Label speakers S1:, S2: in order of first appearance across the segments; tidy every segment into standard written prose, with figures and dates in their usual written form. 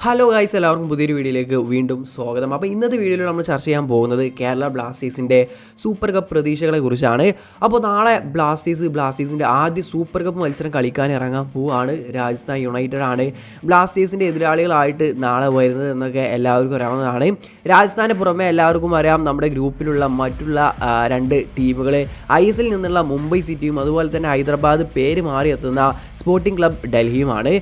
S1: Hello guys, എല്ലാവർക്കും പുതിയൊരു വീഡിയോയിലേക്ക് വീണ്ടും സ്വാഗതം. അപ്പോൾ ഇന്നത്തെ വീഡിയോയിൽ നമ്മൾ ചർച്ച ചെയ്യാൻ പോകുന്നത് കേരള ബ്ലാസ്റ്റേഴ്സിൻ്റെ സൂപ്പർ കപ്പ് പ്രതീക്ഷകളെ കുറിച്ചാണ്. അപ്പോൾ നാളെ ബ്ലാസ്റ്റേഴ്സിൻ്റെ ആദ്യ സൂപ്പർ കപ്പ് മത്സരം കളിക്കാൻ ഇറങ്ങാൻ പോവാണ്. രാജസ്ഥാൻ യുണൈറ്റഡ് ആണ് ബ്ലാസ്റ്റേഴ്സിൻ്റെ എതിരാളികളായിട്ട് നാളെ വരുന്നത് എന്നൊക്കെ എല്ലാവർക്കും അറിയാവുന്നതാണ്. രാജസ്ഥാന് പുറമെ എല്ലാവർക്കും അറിയാം നമ്മുടെ ഗ്രൂപ്പിലുള്ള മറ്റുള്ള രണ്ട് ടീമുകൾ ISL നിന്നുള്ള മുംബൈ സിറ്റിയും അതുപോലെ തന്നെ ഹൈദരാബാദ് പേര് മാറി എത്തുന്ന സ്പോർട്ടിംഗ് ക്ലബ് ഡൽഹിയുമാണ്.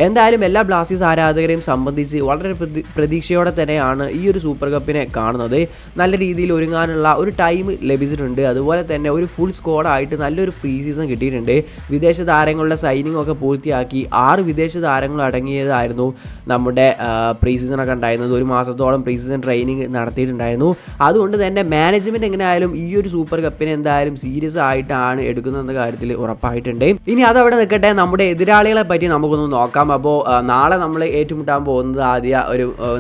S1: എന്തായാലും എല്ലാ ബ്ലാസ്റ്റേഴ്സ് ആരാധകരെയും സംബന്ധിച്ച് വളരെ പ്രതീക്ഷയോടെ തന്നെയാണ് ഈ ഒരു സൂപ്പർ കപ്പിനെ കാണുന്നത്. നല്ല രീതിയിൽ ഒരുങ്ങാനുള്ള ഒരു ടൈം ലഭിച്ചിട്ടുണ്ട്. അതുപോലെ തന്നെ ഒരു ഫുൾ സ്ക്വാഡായിട്ട് നല്ലൊരു പ്രീ സീസൺ കിട്ടിയിട്ടുണ്ട്. വിദേശ താരങ്ങളുടെ സൈനിങ് ഒക്കെ പൂർത്തിയാക്കി 6 വിദേശ താരങ്ങൾ അടങ്ങിയതായിരുന്നു നമ്മുടെ പ്രീ സീസണൊക്കെ ഉണ്ടായിരുന്നത്. ഒരു മാസത്തോളം പ്രീ സീസൺ ട്രെയിനിങ് നടത്തിയിട്ടുണ്ടായിരുന്നു. അതുകൊണ്ട് തന്നെ മാനേജ്മെൻറ്റ് എങ്ങനെയായാലും ഈ ഒരു സൂപ്പർ കപ്പിനെ എന്തായാലും സീരിയസ് ആയിട്ടാണ് എടുക്കുന്നതെന്ന കാര്യത്തിൽ ഉറപ്പായിട്ടുണ്ട്. ഇനി അതവിടെ നിൽക്കട്ടെ, നമ്മുടെ എതിരാളികളെ പറ്റി നമുക്കൊന്ന് നോക്കാം. അപ്പോൾ നാളെ നമ്മൾ ഏറ്റുമുട്ടാൻ പോകുന്നത്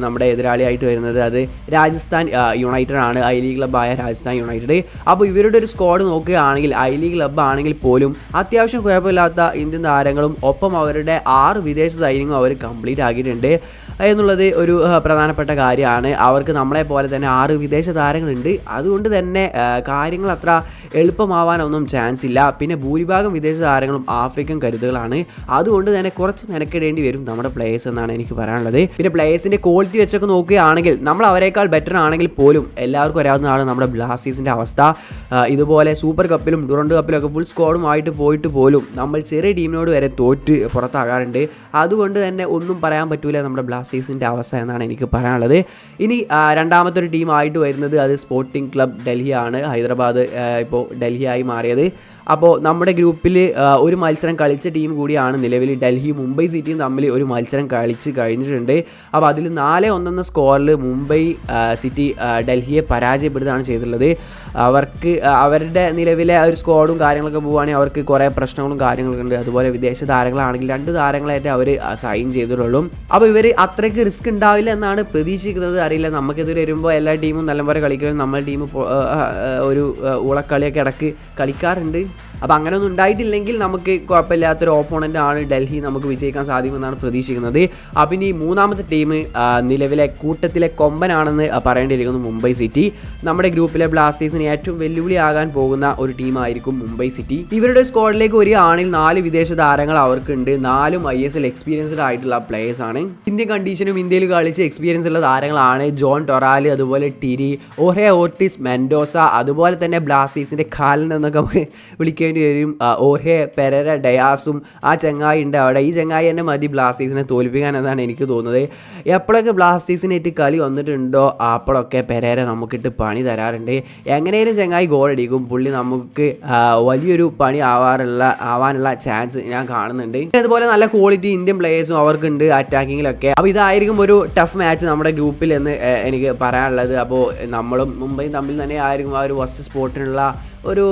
S1: നമ്മുടെ എതിരാളിയായിട്ട് വരുന്നത് അത് രാജസ്ഥാൻ യുണൈറ്റഡ് ആണ്. ഐ ലീഗ് ക്ലബ്ബായ രാജസ്ഥാൻ യുണൈറ്റഡ്. അപ്പോൾ ഇവരുടെ ഒരു സ്ക്വാഡ് നോക്കുകയാണെങ്കിൽ ഐ ലീഗ് ക്ലബ്ബ് ആണെങ്കിൽ പോലും അത്യാവശ്യം കുഴപ്പമില്ലാത്ത ഇന്ത്യൻ താരങ്ങളും ഒപ്പം അവരുടെ 6 വിദേശ സൈനിങ്ങും അവർ കംപ്ലീറ്റ് ആക്കിയിട്ടുണ്ട് എന്നുള്ളത് ഒരു പ്രധാനപ്പെട്ട കാര്യമാണ്. അവർക്ക് നമ്മളെ പോലെ തന്നെ 6 വിദേശ താരങ്ങളുണ്ട്. അതുകൊണ്ട് തന്നെ കാര്യങ്ങൾ അത്ര എളുപ്പമാവാനൊന്നും ചാൻസ് ഇല്ല. പിന്നെ ഭൂരിഭാഗം വിദേശ താരങ്ങളും ആഫ്രിക്കൻ കരുതുകളാണ്. അതുകൊണ്ട് തന്നെ കുറച്ച് മെനക്കെടേണ്ടി വരും നമ്മുടെ പ്ലേയേഴ്സ് എന്നാണ് എനിക്ക് പറയാനുള്ളത്. പിന്നെ പ്ലേയേഴ്സിൻ്റെ ക്വാളിറ്റി വെച്ചൊക്കെ നോക്കുകയാണെങ്കിൽ നമ്മൾ അവരെക്കാൾ ബെറ്റർ ആണെങ്കിൽ പോലും എല്ലാവർക്കും അറിയാവുന്നതാണ് നമ്മുടെ ബ്ലാസ്റ്റേഴ്സിൻ്റെ അവസ്ഥ. ഇതുപോലെ സൂപ്പർ കപ്പിലും ഡുറൻഡ് കപ്പിലൊക്കെ ഫുൾ സ്ക്വാഡുമായിട്ട് പോയിട്ട് പോലും നമ്മൾ ചെറിയ ടീമിനോട് വരെ തോറ്റ് പുറത്താകാറുണ്ട്. അതുകൊണ്ട് തന്നെ ഒന്നും പറയാൻ പറ്റൂല നമ്മുടെ ബ്ലാസ്റ്റേഴ്സിൻ്റെ അവസ്ഥ എന്നാണ് എനിക്ക് പറയാനുള്ളത്. ഇനി രണ്ടാമത്തെ ഒരു ടീമായിട്ട് വരുന്നത് അത് സ്പോർട്ടിംഗ് ക്ലബ് ഡൽഹിയാണ്. ഹൈദരാബാദ് ഇപ്പോൾ ഡൽഹിയായി മാറിയത്. അപ്പോൾ നമ്മുടെ ഗ്രൂപ്പിൽ ഒരു മത്സരം കളിച്ച ടീം കൂടിയാണ് നിലവിൽ ഡൽഹി മുംബൈ സിറ്റിയും തമ്മിൽ ഒരു മത്സരം കളിച്ച് കഴിഞ്ഞിട്ടുണ്ട്. അപ്പോൾ അതിൽ 4-1 എന്ന സ്കോറിൽ മുംബൈ സിറ്റി ഡൽഹിയെ പരാജയപ്പെടുത്തുകയാണ് ചെയ്തിട്ടുള്ളത്. അവർക്ക് അവരുടെ നിലവിലെ ഒരു സ്ക്വാഡും കാര്യങ്ങളൊക്കെ പോവുകയാണെങ്കിൽ അവർക്ക് കുറേ പ്രശ്നങ്ങളും കാര്യങ്ങളൊക്കെ ഉണ്ട്. അതുപോലെ വിദേശ താരങ്ങളാണെങ്കിൽ 2 താരങ്ങളായിട്ട് അവർ സൈൻ ചെയ്തിട്ടുള്ളൂ. അപ്പോൾ ഇവർ അത്രയ്ക്ക് റിസ്ക് ഉണ്ടാവില്ല എന്നാണ് പ്രതീക്ഷിക്കുന്നത്. അറിയില്ല, നമുക്കെതിരെ വരുമ്പോൾ എല്ലാ ടീമും നല്ലപോലെ കളിക്കണം. നമ്മുടെ ടീം ഒരു ഊളക്കളിയൊക്കെ ഇടയ്ക്ക് കളിക്കാറുണ്ട്. അപ്പോൾ അങ്ങനെയൊന്നും ഉണ്ടായിട്ടില്ലെങ്കിൽ നമുക്ക് കുഴപ്പമില്ലാത്തൊരു ഓപ്പോണൻ്റ് ആണ് ഡൽഹി, നമുക്ക് വിജയിക്കാൻ സാധിക്കുമെന്നാണ് പ്രതീക്ഷിക്കുന്നത്. അപ്പം ഇനി മൂന്നാമത്തെ ടീം നിലവിലെ കൂട്ടത്തിലെ കൊമ്പനാണെന്ന് പറയേണ്ടിയിരിക്കുന്നു മുംബൈ സിറ്റി. നമ്മുടെ ഗ്രൂപ്പിലെ ബ്ലാസ്റ്റേഴ്സിന് ഏറ്റവും വെല്ലുവിളിയാകാൻ പോകുന്ന ഒരു ടീമായിരിക്കും മുംബൈ സിറ്റി. ഇവരുടെ സ്ക്വാഡിലേക്ക് വരികയാണെങ്കിൽ 4 വിദേശ താരങ്ങൾ അവർക്കുണ്ട്. 4ഉം ISL എക്സ്പീരിയൻസ്ഡ് ആയിട്ടുള്ള പ്ലേയേഴ്സാണ്. ഇന്ത്യൻ കണ്ടീഷനും ഇന്ത്യയിൽ കളിച്ച് എക്സ്പീരിയൻസ് ഉള്ള താരങ്ങളാണ്. ജോൺ ടൊറാല്, അതുപോലെ ടിരി, ഓർഹെ ഓർട്ടിസ് മെൻഡോസ, അതുപോലെ തന്നെ ബ്ലാസ്റ്റേഴ്സിൻ്റെ കാലൻ എന്നൊക്കെ നമുക്ക് വിളിക്കേണ്ടി വരും. ഓർഹെ പെരേര ഡയാസും ആ ചങ്ങായി ഉണ്ട് അവിടെ. ഈ ചങ്ങായി തന്നെ മതി ബ്ലാസ്റ്റേഴ്സിനെ തോൽപ്പിക്കാൻ എന്നാണ് എനിക്ക് തോന്നുന്നത്. എപ്പോഴൊക്കെ ബ്ലാസ്റ്റേഴ്സിനായിട്ട് കളി വന്നിട്ടുണ്ടോ അപ്പോഴൊക്കെ പെരേര നമുക്കിട്ട് പണി തരാറുണ്ട്. എങ്ങനെയും ചങ്ങായി ഗോൾ അടിക്കും. പുള്ളി നമുക്ക് വലിയൊരു പണി ആവാനുള്ള ചാൻസ് ഞാൻ കാണുന്നുണ്ട്. അതുപോലെ നല്ല ക്വാളിറ്റി ഇന്ത്യൻ പ്ലേയേഴ്സും അവർക്കുണ്ട് അറ്റാക്കിങ്ങിലൊക്കെ. അപ്പോൾ ഇതായിരിക്കും ഒരു ടഫ് മാച്ച് നമ്മുടെ ഗ്രൂപ്പിൽ എന്ന് എനിക്ക് പറയാനുള്ളത്. അപ്പോൾ നമ്മളും മുംബൈയും തമ്മിൽ തന്നെ ആയിരിക്കും ആ ഒരു ഫസ്റ്റ് സ്പോട്ടിനുള്ള ഒരു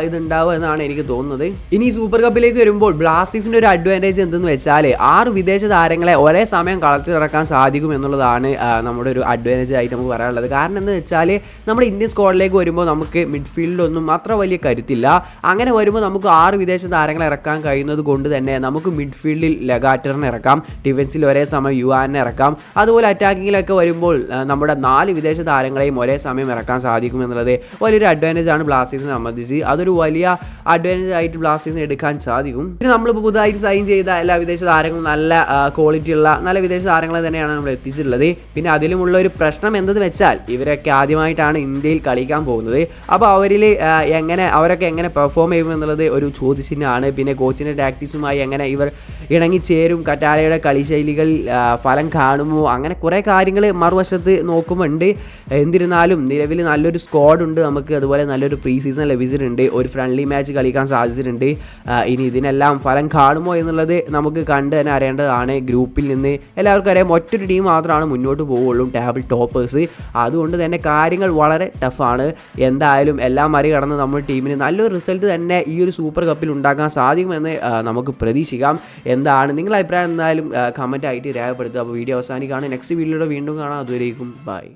S1: ഇതുണ്ടാവും എന്നാണ് എനിക്ക് തോന്നുന്നത്. ഇനി സൂപ്പർ കപ്പിലേക്ക് വരുമ്പോൾ ബ്ലാസ്റ്റേഴ്സിൻ്റെ ഒരു അഡ്വാൻറ്റേജ് എന്തെന്ന് വെച്ചാൽ 6 വിദേശ താരങ്ങളെ ഒരേ സമയം കളത്തിലിറക്കാൻ സാധിക്കും എന്നുള്ളതാണ് നമ്മുടെ ഒരു അഡ്വാൻറ്റേജ് ആയിട്ട് നമുക്ക് പറയാനുള്ളത്. കാരണം എന്താണെന്ന് വെച്ചാൽ നമ്മുടെ ഇന്ത്യൻ സ്ക്വാഡിലേക്ക് വരുമ്പോൾ നമുക്ക് മിഡ്ഫീൽഡൊന്നും അത്ര വലിയ കരുത്തില്ല. അങ്ങനെ വരുമ്പോൾ നമുക്ക് 6 വിദേശ താരങ്ങളെ ഇറക്കാൻ കഴിയുന്നത് കൊണ്ട് തന്നെ നമുക്ക് മിഡ്ഫീൽഡിൽ ലഗാറ്ററിനെ ഇറക്കാം, ഡിഫൻസിൽ ഒരേ സമയം യുവാനെ ഇറക്കാം. അതുപോലെ അറ്റാക്കിങ്ങിലൊക്കെ വരുമ്പോൾ നമ്മുടെ 4 വിദേശ താരങ്ങളെയും ഒരേ സമയം ഇറക്കാൻ സാധിക്കും എന്നുള്ളത് വലിയൊരു അഡ്വാൻറ്റേജ് ആണ് ബ്ലാസ്റ്റേഴ്സിന് സംബന്ധിച്ച്. അതൊരു വലിയ അഡ്വാൻറ്റേജ് ആയിട്ട് ബ്ലാസ്റ്റേഴ്സിന് എടുക്കാൻ സാധിക്കും. പിന്നെ നമ്മളിപ്പോൾ പുതുതായിട്ട് സൈൻ ചെയ്ത എല്ലാ വിദേശ താരങ്ങളും നല്ല ക്വാളിറ്റിയുള്ള നല്ല വിദേശ താരങ്ങളെ തന്നെയാണ് നമ്മൾ എത്തിച്ചിട്ടുള്ളത്. പിന്നെ അതിലുമുള്ള ഒരു പ്രശ്നം എന്തെന്ന് വെച്ചാൽ ഇവരൊക്കെ ആദ്യമായിട്ടാണ് ഇന്ത്യയിൽ കളിക്കാൻ പോകുന്നത്. അപ്പോൾ അവരൊക്കെ എങ്ങനെ പെർഫോം ചെയ്യും എന്നുള്ളത് ഒരു ചോദ്യചിഹ്നമാണ്. പിന്നെ കോച്ചിൻ്റെ ടാക്ടിക്സുമായി എങ്ങനെ ഇവർ ഇണങ്ങിച്ചേരും, കറ്റാലയുടെ കളിശൈലികൾ ഫലം കാണുമോ, അങ്ങനെ കുറേ കാര്യങ്ങൾ മറുവശത്ത് നോക്കുമുണ്ട്. എന്നിരുന്നാലും നിലവിൽ നല്ലൊരു സ്ക്വാഡുണ്ട് നമുക്ക്. അതുപോലെ നല്ലൊരു പ്രീ സീസൺ ലഭിച്ചിട്ടുണ്ട്. ഒരു ഫ്രണ്ട്ലി മാച്ച് കളിക്കാൻ സാധിച്ചിട്ടുണ്ട്. ഇനി ഇതിനെല്ലാം ഫലം കാണുമോ എന്നുള്ളത് നമുക്ക് കണ്ട് തന്നെ അറിയേണ്ടതാണ്. ഗ്രൂപ്പിൽ നിന്ന് എല്ലാവർക്കും അറിയാം ഒറ്റൊരു ടീം മാത്രമാണ് മുന്നോട്ട് പോവുള്ളൂ, ടേബിൾ ടോപ്പേഴ്സ്. അതുകൊണ്ട് തന്നെ കാര്യങ്ങൾ വളരെ ടഫാണ്. എന്തായാലും എല്ലാം മറികടന്ന് നമ്മുടെ ടീമിന് നല്ലൊരു റിസൾട്ട് തന്നെ ഈ ഒരു സൂപ്പർ കപ്പിൽ ഉണ്ടാക്കാൻ സാധിക്കുമെന്ന് നമുക്ക് പ്രതീക്ഷിക്കാം. എന്താണ് നിങ്ങളുടെ അഭിപ്രായം? എന്തായാലും കമൻറ്റ് ആയിട്ട് രേഖപ്പെടുത്തുക. അപ്പോൾ വീഡിയോ അവസാനിക്കുകയാണ്. നെക്സ്റ്റ് വീഡിയോയിലൂടെ വീണ്ടും കാണാം. അതുവരേക്കും ബൈ.